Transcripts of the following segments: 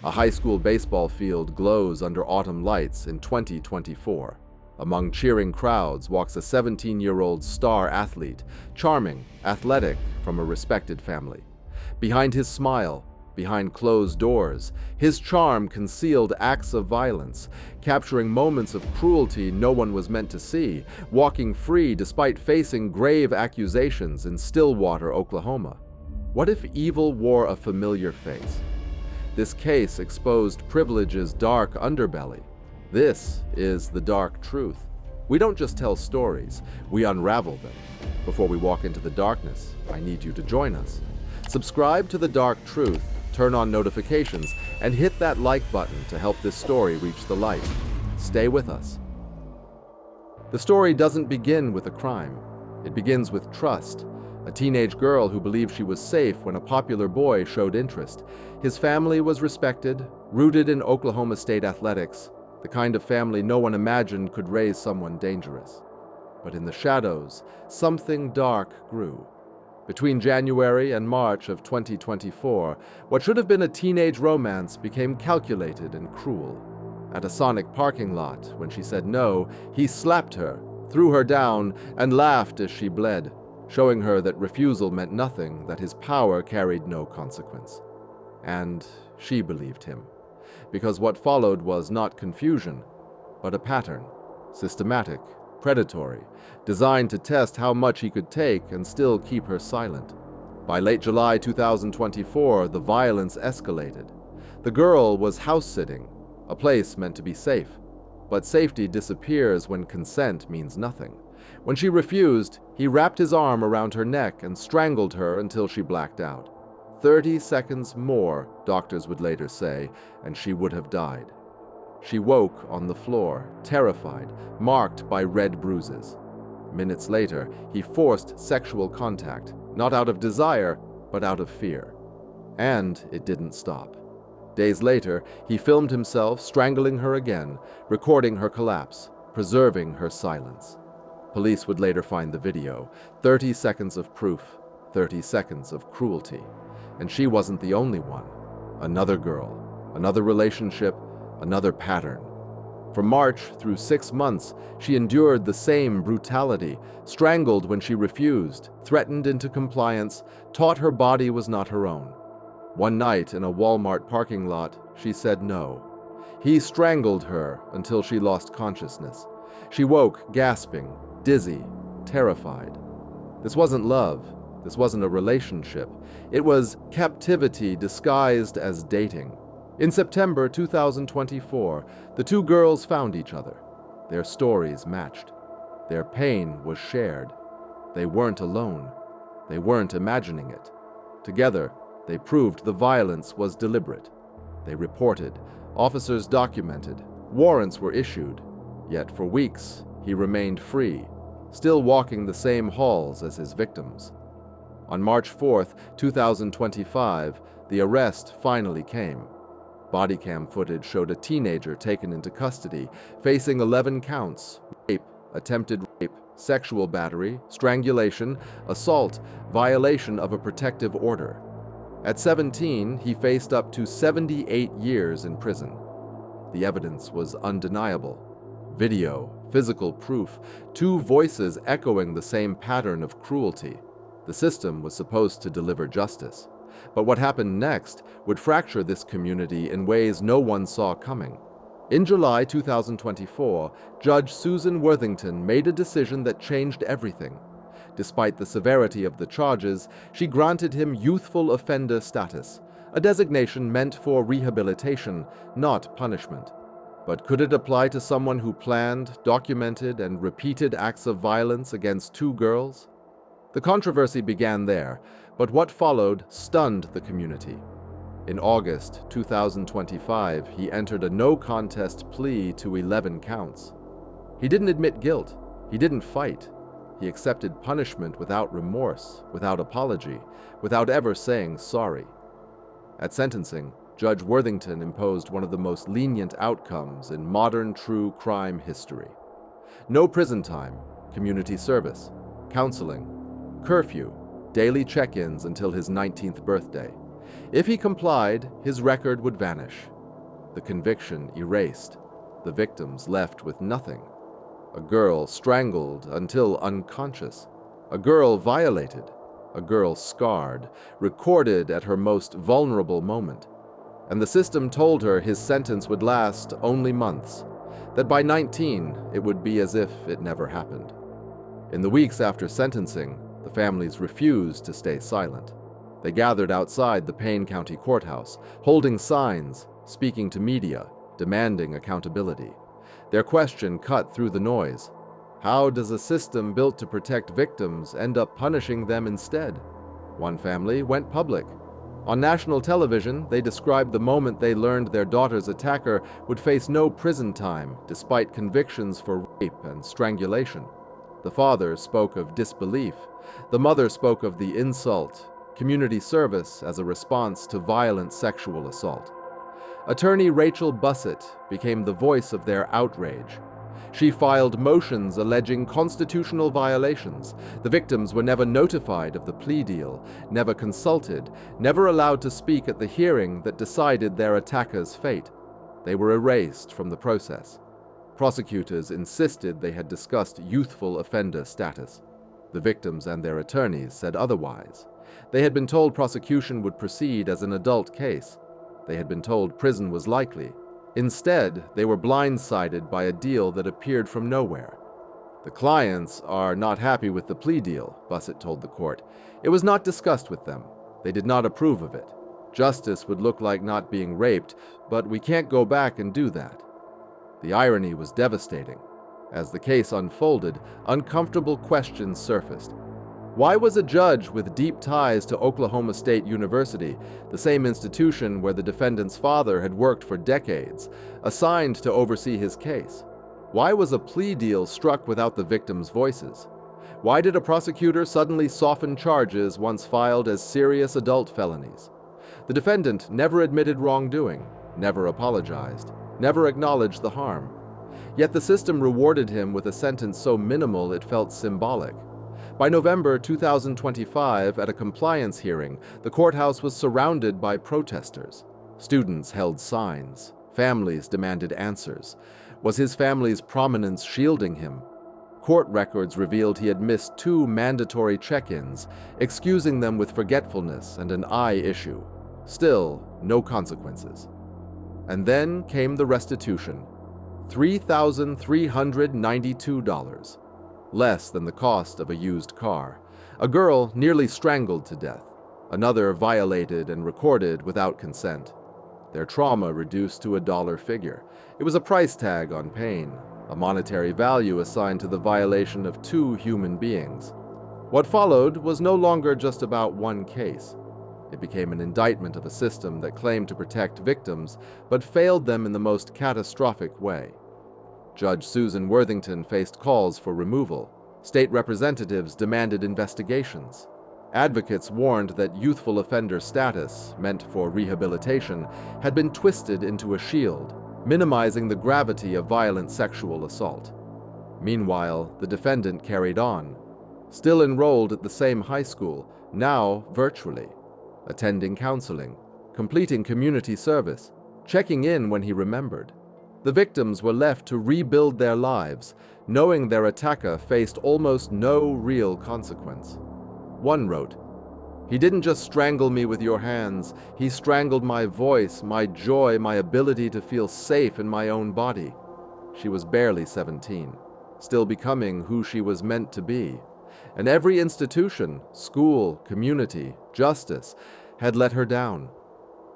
A high school baseball field glows under autumn lights in 2024. Among cheering crowds walks a 17-year-old star athlete, charming, athletic, from a respected family. Behind his smile, behind closed doors, his charm concealed acts of violence, capturing moments of cruelty no one was meant to see, walking free despite facing grave accusations in Stillwater, Oklahoma. What if evil wore a familiar face? This case exposed privilege's dark underbelly. This is the dark truth. We don't just tell stories, we unravel them. Before we walk into the darkness, I need you to join us. Subscribe to The Dark Truth, turn on notifications, and hit that like button to help this story reach the light. Stay with us. The story doesn't begin with a crime. It begins with trust. A teenage girl who believed she was safe when a popular boy showed interest. His family was respected, rooted in Oklahoma State athletics, the kind of family no one imagined could raise someone dangerous. But in the shadows, something dark grew. Between January and March of 2024, what should have been a teenage romance became calculated and cruel. At a Sonic parking lot, when she said no, he slapped her, threw her down, and laughed as she bled, showing her that refusal meant nothing, that his power carried no consequence. And she believed him, because what followed was not confusion, but a pattern, systematic, predatory, designed to test how much he could take and still keep her silent. By late July 2024, the violence escalated. The girl was house-sitting, a place meant to be safe, but safety disappears when consent means nothing. When she refused, he wrapped his arm around her neck and strangled her until she blacked out. 30 seconds more, doctors would later say, and she would have died. She woke on the floor, terrified, marked by red bruises. Minutes later, he forced sexual contact, not out of desire, but out of fear. And it didn't stop. Days later, he filmed himself strangling her again, recording her collapse, preserving her silence. Police would later find the video. 30 seconds of proof, 30 seconds of cruelty. And she wasn't the only one. Another girl, another relationship, another pattern. From March through 6 months, she endured the same brutality, strangled when she refused, threatened into compliance, taught her body was not her own. One night in a Walmart parking lot, she said no. He strangled her until she lost consciousness. She woke, gasping, dizzy, terrified. This wasn't love. This wasn't a relationship. It was captivity disguised as dating. In September 2024, the two girls found each other. Their stories matched. Their pain was shared. They weren't alone. They weren't imagining it. Together, they proved the violence was deliberate. They reported. Officers documented. Warrants were issued. Yet for weeks, he remained free, still walking the same halls as his victims. On March 4, 2025, the arrest finally came. Body cam footage showed a teenager taken into custody, facing 11 counts: rape, attempted rape, sexual battery, strangulation, assault, violation of a protective order. At 17, he faced up to 78 years in prison. The evidence was undeniable. Video, physical proof, two voices echoing the same pattern of cruelty. The system was supposed to deliver justice. But what happened next would fracture this community in ways no one saw coming. In July 2024, Judge Susan Worthington made a decision that changed everything. Despite the severity of the charges, she granted him youthful offender status, a designation meant for rehabilitation, not punishment. But could it apply to someone who planned, documented, and repeated acts of violence against two girls? The controversy began there, but what followed stunned the community. In August 2025, he entered a no-contest plea to 11 counts. He didn't admit guilt. He didn't fight. He accepted punishment without remorse, without apology, without ever saying sorry. At sentencing, Judge Worthington imposed one of the most lenient outcomes in modern true crime history. No prison time, community service, counseling, curfew, daily check-ins until his 19th birthday. If he complied, his record would vanish, the conviction erased, the victims left with nothing. A girl strangled until unconscious, a girl violated, a girl scarred, recorded at her most vulnerable moment. And the system told her his sentence would last only months, that by 19 it would be as if it never happened. In the weeks after sentencing, the families refused to stay silent. They gathered outside the Payne County Courthouse, holding signs, speaking to media, demanding accountability. Their question cut through the noise. How does a system built to protect victims end up punishing them instead? One family went public. On national television, they described the moment they learned their daughter's attacker would face no prison time despite convictions for rape and strangulation. The father spoke of disbelief. The mother spoke of the insult, community service as a response to violent sexual assault. Attorney Rachel Bussett became the voice of their outrage. She filed motions alleging constitutional violations. The victims were never notified of the plea deal, never consulted, never allowed to speak at the hearing that decided their attacker's fate. They were erased from the process. Prosecutors insisted they had discussed youthful offender status. The victims and their attorneys said otherwise. They had been told prosecution would proceed as an adult case. They had been told prison was likely. Instead, they were blindsided by a deal that appeared from nowhere. The clients are not happy with the plea deal, Bussett told the court. It was not discussed with them. They did not approve of it. Justice would look like not being raped, but we can't go back and do that. The irony was devastating. As the case unfolded, uncomfortable questions surfaced. Why was a judge with deep ties to Oklahoma State University, the same institution where the defendant's father had worked for decades, assigned to oversee his case? Why was a plea deal struck without the victims' voices? Why did a prosecutor suddenly soften charges once filed as serious adult felonies? The defendant never admitted wrongdoing, never apologized, never acknowledged the harm. Yet the system rewarded him with a sentence so minimal it felt symbolic. By November 2025, at a compliance hearing, the courthouse was surrounded by protesters. Students held signs. Families demanded answers. Was his family's prominence shielding him? Court records revealed he had missed 2 mandatory check-ins, excusing them with forgetfulness and an eye issue. Still, no consequences. And then came the restitution. $3,392. Less than the cost of a used car. A girl nearly strangled to death. Another violated and recorded without consent. Their trauma reduced to a dollar figure. It was a price tag on pain, a monetary value assigned to the violation of 2 human beings. What followed was no longer just about one case. It became an indictment of a system that claimed to protect victims, but failed them in the most catastrophic way. Judge Susan Worthington faced calls for removal. State representatives demanded investigations. Advocates warned that youthful offender status, meant for rehabilitation, had been twisted into a shield, minimizing the gravity of violent sexual assault. Meanwhile, the defendant carried on, still enrolled at the same high school, now virtually, attending counseling, completing community service, checking in when he remembered. The victims were left to rebuild their lives, knowing their attacker faced almost no real consequence. One wrote, "He didn't just strangle me with your hands, he strangled my voice, my joy, my ability to feel safe in my own body." She was barely 17, still becoming who she was meant to be. And every institution, school, community, justice, had let her down.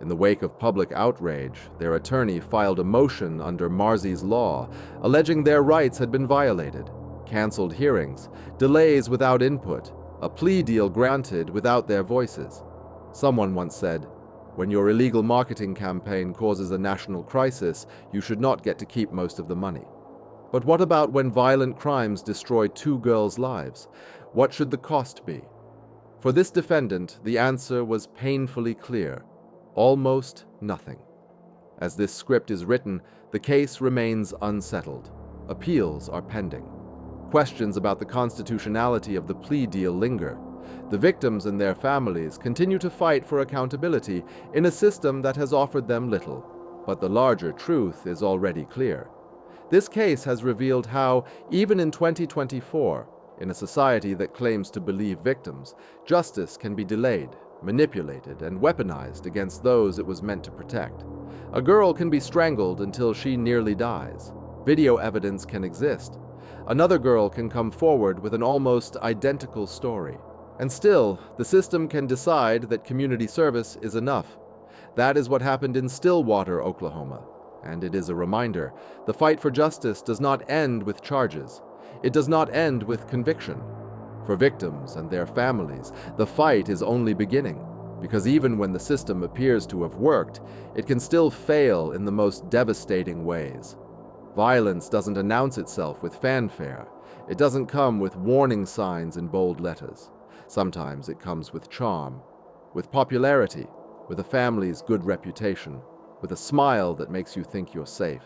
In the wake of public outrage, their attorney filed a motion under Marsys law, alleging their rights had been violated, canceled hearings, delays without input, a plea deal granted without their voices. Someone once said, "When your illegal marketing campaign causes a national crisis, you should not get to keep most of the money." But what about when violent crimes destroy 2 girls' lives? What should the cost be? For this defendant, the answer was painfully clear. Almost nothing. As this script is written, the case remains unsettled. Appeals are pending. Questions about the constitutionality of the plea deal linger. The victims and their families continue to fight for accountability in a system that has offered them little, but the larger truth is already clear. This case has revealed how, even in 2024, in a society that claims to believe victims, justice can be delayed, manipulated, and weaponized against those it was meant to protect. A girl can be strangled until she nearly dies. Video evidence can exist. Another girl can come forward with an almost identical story. And still, the system can decide that community service is enough. That is what happened in Stillwater, Oklahoma. And it is a reminder, the fight for justice does not end with charges. It does not end with conviction. For victims and their families, the fight is only beginning, because even when the system appears to have worked, it can still fail in the most devastating ways. Violence doesn't announce itself with fanfare. It doesn't come with warning signs in bold letters. Sometimes it comes with charm, with popularity, with a family's good reputation, with a smile that makes you think you're safe.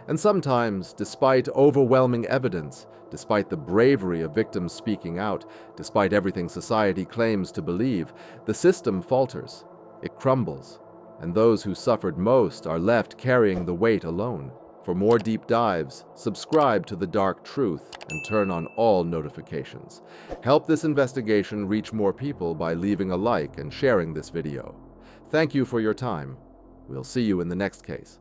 And sometimes, despite overwhelming evidence, despite the bravery of victims speaking out, despite everything society claims to believe, the system falters. It crumbles. And those who suffered most are left carrying the weight alone. For more deep dives, subscribe to The Dark Truth and turn on all notifications. Help this investigation reach more people by leaving a like and sharing this video. Thank you for your time. We'll see you in the next case.